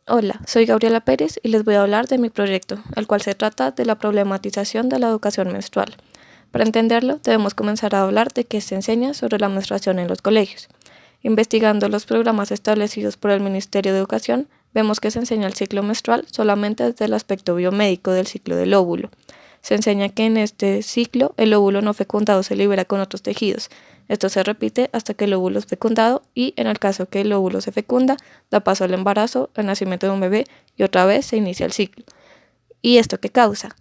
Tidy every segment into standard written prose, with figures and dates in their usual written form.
Hola, soy Gabriela Pérez y les voy a hablar de mi proyecto, el cual se trata de la problematización de la educación menstrual. Para entenderlo, debemos comenzar a hablar de qué se enseña sobre la menstruación en los colegios. Investigando los programas establecidos por el Ministerio de Educación, vemos que se enseña el ciclo menstrual solamente desde el aspecto biomédico del ciclo del óvulo. Se enseña que en este ciclo el óvulo no fecundado se libera con otros tejidos. Esto se repite hasta que el óvulo es fecundado y, en el caso que el óvulo se fecunda, da paso al embarazo, al nacimiento de un bebé y otra vez se inicia el ciclo. ¿Y esto qué causa?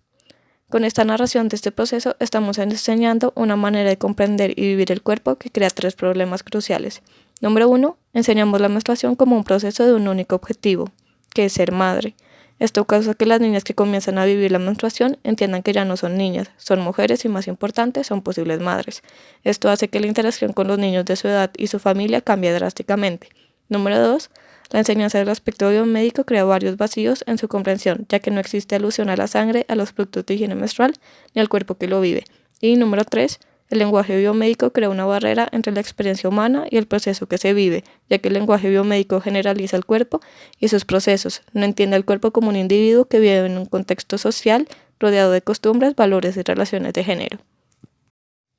Con esta narración de este proceso estamos enseñando una manera de comprender y vivir el cuerpo que crea tres problemas cruciales. Número 1. Enseñamos la menstruación como un proceso de un único objetivo, que es ser madre. Esto causa que las niñas que comienzan a vivir la menstruación entiendan que ya no son niñas, son mujeres y, más importante, son posibles madres. Esto hace que la interacción con los niños de su edad y su familia cambie drásticamente. Número 2. La enseñanza del aspecto biomédico crea varios vacíos en su comprensión, ya que no existe alusión a la sangre, a los productos de higiene menstrual, ni al cuerpo que lo vive. Y número 3. El lenguaje biomédico crea una barrera entre la experiencia humana y el proceso que se vive, ya que el lenguaje biomédico generaliza el cuerpo y sus procesos, no entiende al cuerpo como un individuo que vive en un contexto social rodeado de costumbres, valores y relaciones de género.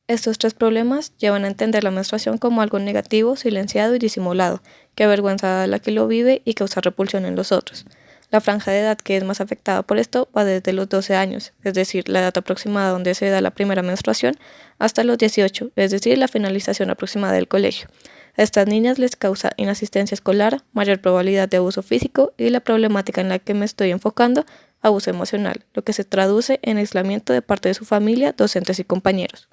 Estos tres problemas llevan a entender la menstruación como algo negativo, silenciado y disimulado, que avergüenza a la que lo vive y causa repulsión en los otros. La franja de edad que es más afectada por esto va desde los 12 años, es decir, la edad aproximada donde se da la primera menstruación, hasta los 18, es decir, la finalización aproximada del colegio. A estas niñas les causa inasistencia escolar, mayor probabilidad de abuso físico y la problemática en la que me estoy enfocando, abuso emocional, lo que se traduce en aislamiento de parte de su familia, docentes y compañeros.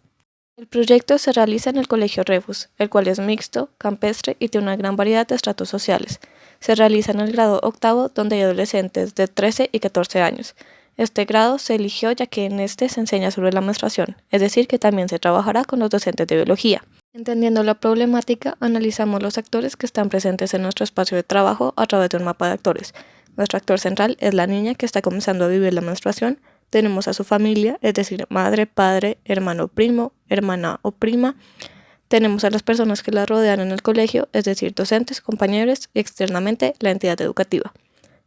El proyecto se realiza en el Colegio Refus, el cual es mixto, campestre y tiene una gran variedad de estratos sociales. Se realiza en el grado octavo, donde hay adolescentes de 13 y 14 años. Este grado se eligió ya que en este se enseña sobre la menstruación, es decir, que también se trabajará con los docentes de biología. Entendiendo la problemática, analizamos los actores que están presentes en nuestro espacio de trabajo a través de un mapa de actores. Nuestro actor central es la niña que está comenzando a vivir la menstruación. Tenemos a su familia, es decir, madre, padre, hermano, primo, hermana o prima. Tenemos a las personas que la rodean en el colegio, es decir, docentes, compañeros y externamente la entidad educativa.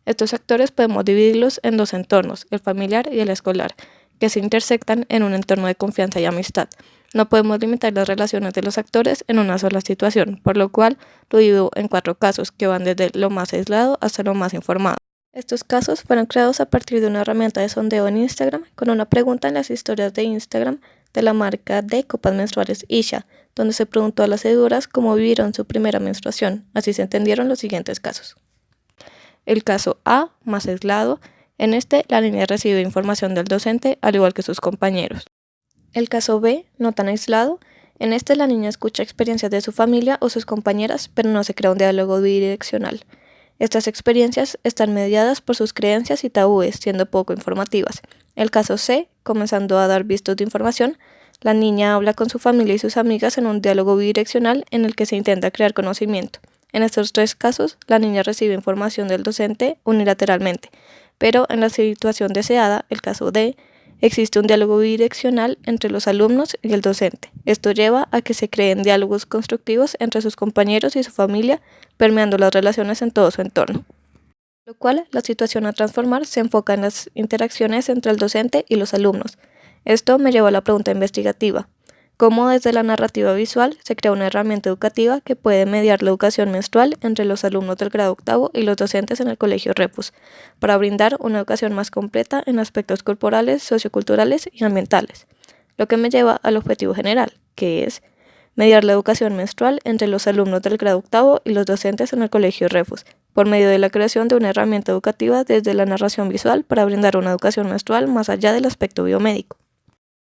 Estos actores podemos dividirlos en dos entornos, el familiar y el escolar, que se intersectan en un entorno de confianza y amistad. No podemos limitar las relaciones de los actores en una sola situación, por lo cual lo divido en 4 casos que van desde lo más aislado hasta lo más informado. Estos casos fueron creados a partir de una herramienta de sondeo en Instagram con una pregunta en las historias de Instagram de la marca de copas menstruales Isha, donde se preguntó a las seguidoras cómo vivieron su primera menstruación. Así se entendieron los siguientes casos. El caso A, más aislado. En este, la niña recibe información del docente, al igual que sus compañeros. El caso B, no tan aislado. En este, la niña escucha experiencias de su familia o sus compañeras, pero no se crea un diálogo bidireccional. Estas experiencias están mediadas por sus creencias y tabúes, siendo poco informativas. El caso C, comenzando a dar vistos de información, la niña habla con su familia y sus amigas en un diálogo bidireccional en el que se intenta crear conocimiento. En estos 3 casos, la niña recibe información del docente unilateralmente, pero en la situación deseada, el caso D, existe un diálogo bidireccional entre los alumnos y el docente. Esto lleva a que se creen diálogos constructivos entre sus compañeros y su familia, permeando las relaciones en todo su entorno. Lo cual, la situación a transformar se enfoca en las interacciones entre el docente y los alumnos. Esto me lleva a la pregunta investigativa. ¿Cómo desde la narrativa visual se crea una herramienta educativa que puede mediar la educación menstrual entre los alumnos del grado octavo y los docentes en el Colegio Refus, para brindar una educación más completa en aspectos corporales, socioculturales y ambientales? Lo que me lleva al objetivo general, que es mediar la educación menstrual entre los alumnos del grado octavo y los docentes en el Colegio Refus, por medio de la creación de una herramienta educativa desde la narración visual para brindar una educación menstrual más allá del aspecto biomédico.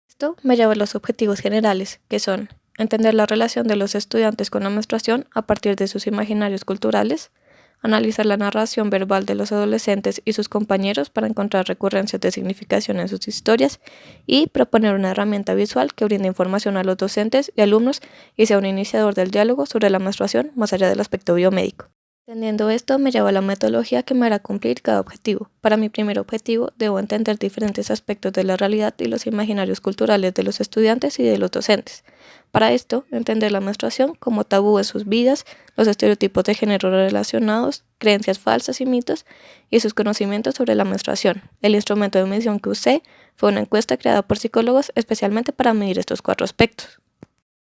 Esto me lleva a los objetivos generales, que son entender la relación de los estudiantes con la menstruación a partir de sus imaginarios culturales, analizar la narración verbal de los adolescentes y sus compañeros para encontrar recurrencias de significación en sus historias y proponer una herramienta visual que brinde información a los docentes y alumnos y sea un iniciador del diálogo sobre la menstruación más allá del aspecto biomédico. Entendiendo esto, me lleva a la metodología que me hará cumplir cada objetivo. Para mi primer objetivo, debo entender diferentes aspectos de la realidad y los imaginarios culturales de los estudiantes y de los docentes. Para esto, entender la menstruación como tabú en sus vidas, los estereotipos de género relacionados, creencias falsas y mitos, y sus conocimientos sobre la menstruación. El instrumento de medición que usé fue una encuesta creada por psicólogos especialmente para medir estos 4 aspectos.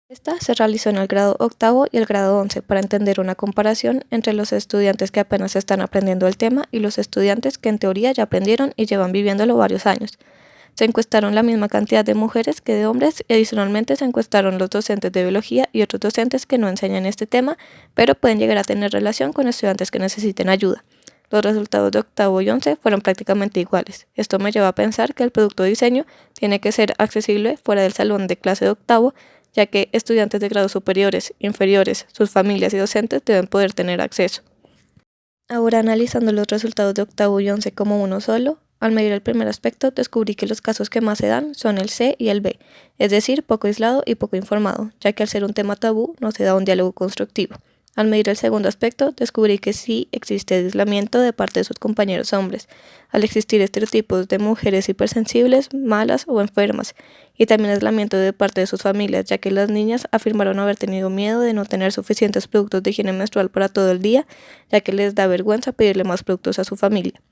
Esta se realizó en el grado octavo y el grado 11 para entender una comparación entre los estudiantes que apenas están aprendiendo el tema y los estudiantes que en teoría ya aprendieron y llevan viviéndolo varios años. Se encuestaron la misma cantidad de mujeres que de hombres y adicionalmente se encuestaron los docentes de biología y otros docentes que no enseñan este tema, pero pueden llegar a tener relación con estudiantes que necesiten ayuda. Los resultados de octavo y 11 fueron prácticamente iguales. Esto me lleva a pensar que el producto de diseño tiene que ser accesible fuera del salón de clase de octavo, ya que estudiantes de grados superiores, inferiores, sus familias y docentes deben poder tener acceso. Ahora, analizando los resultados de octavo y 11 como uno solo, al medir el primer aspecto descubrí que los casos que más se dan son el C y el B, es decir, poco aislado y poco informado, ya que al ser un tema tabú no se da un diálogo constructivo. Al medir el segundo aspecto, descubrí que sí existe aislamiento de parte de sus compañeros hombres, al existir estereotipos de mujeres hipersensibles, malas o enfermas, y también aislamiento de parte de sus familias, ya que las niñas afirmaron haber tenido miedo de no tener suficientes productos de higiene menstrual para todo el día, ya que les da vergüenza pedirle más productos a su familia.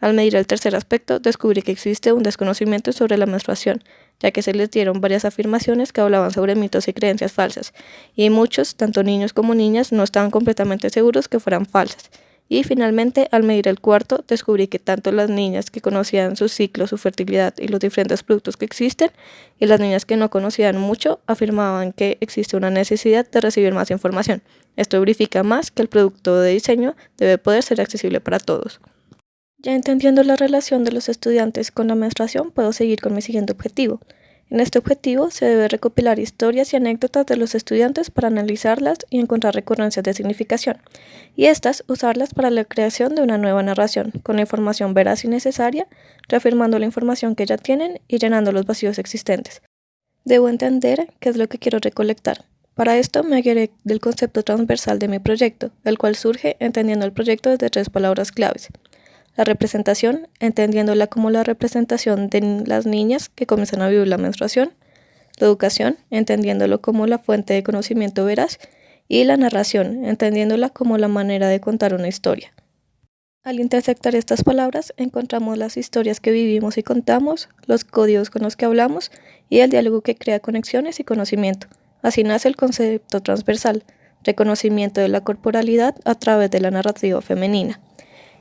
Al medir el tercer aspecto, descubrí que existe un desconocimiento sobre la menstruación, ya que se les dieron varias afirmaciones que hablaban sobre mitos y creencias falsas, y muchos, tanto niños como niñas, no estaban completamente seguros que fueran falsas. Y finalmente, al medir el cuarto, descubrí que tanto las niñas que conocían su ciclo, su fertilidad y los diferentes productos que existen, y las niñas que no conocían mucho, afirmaban que existe una necesidad de recibir más información. Esto verifica más que el producto de diseño debe poder ser accesible para todos. Ya entendiendo la relación de los estudiantes con la menstruación, puedo seguir con mi siguiente objetivo. En este objetivo se debe recopilar historias y anécdotas de los estudiantes para analizarlas y encontrar recurrencias de significación, y estas usarlas para la creación de una nueva narración, con la información veraz y necesaria, reafirmando la información que ya tienen y llenando los vacíos existentes. Debo entender qué es lo que quiero recolectar. Para esto me guiaré del concepto transversal de mi proyecto, el cual surge entendiendo el proyecto desde 3 palabras claves. La representación, entendiéndola como la representación de las niñas que comienzan a vivir la menstruación. La educación, entendiéndolo como la fuente de conocimiento veraz. Y la narración, entendiéndola como la manera de contar una historia. Al intersectar estas palabras, encontramos las historias que vivimos y contamos, los códigos con los que hablamos y el diálogo que crea conexiones y conocimiento. Así nace el concepto transversal, reconocimiento de la corporalidad a través de la narrativa femenina.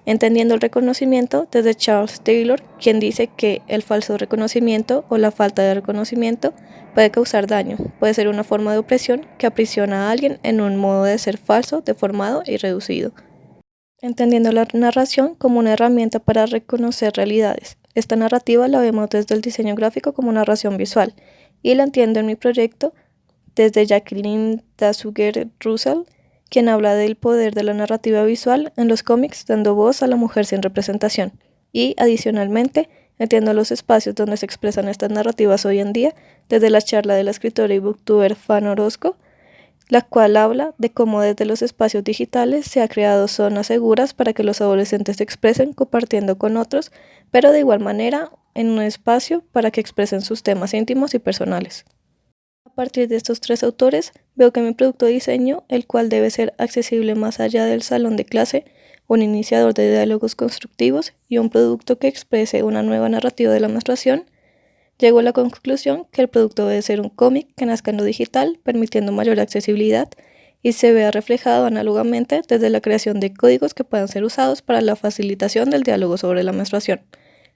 Entendiendo el reconocimiento desde Charles Taylor, quien dice que el falso reconocimiento o la falta de reconocimiento puede causar daño, puede ser una forma de opresión que aprisiona a alguien en un modo de ser falso, deformado y reducido. Entendiendo la narración como una herramienta para reconocer realidades. Esta narrativa la vemos desde el diseño gráfico como narración visual, y la entiendo en mi proyecto desde Jacqueline Dazuger-Russell, quien habla del poder de la narrativa visual en los cómics, dando voz a la mujer sin representación. Y, adicionalmente, entiendo los espacios donde se expresan estas narrativas hoy en día, desde la charla de la escritora y booktuber Fan Orozco, la cual habla de cómo desde los espacios digitales se ha creado zonas seguras para que los adolescentes se expresen compartiendo con otros, pero de igual manera en un espacio para que expresen sus temas íntimos y personales. A partir de estos 3 autores, veo que mi producto de diseño, el cual debe ser accesible más allá del salón de clase, un iniciador de diálogos constructivos y un producto que exprese una nueva narrativa de la menstruación, llego a la conclusión que el producto debe ser un cómic que nazca en lo digital, permitiendo mayor accesibilidad y se vea reflejado análogamente desde la creación de códigos que puedan ser usados para la facilitación del diálogo sobre la menstruación.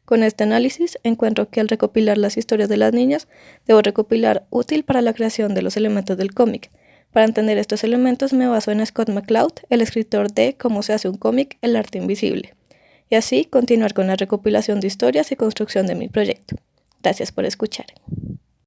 Con este análisis encuentro que al recopilar las historias de las niñas, debo recopilar útil para la creación de los elementos del cómic. Para entender estos elementos me baso en Scott McCloud, el escritor de Cómo se hace un cómic, el arte invisible. Y así continuar con la recopilación de historias y construcción de mi proyecto. Gracias por escuchar.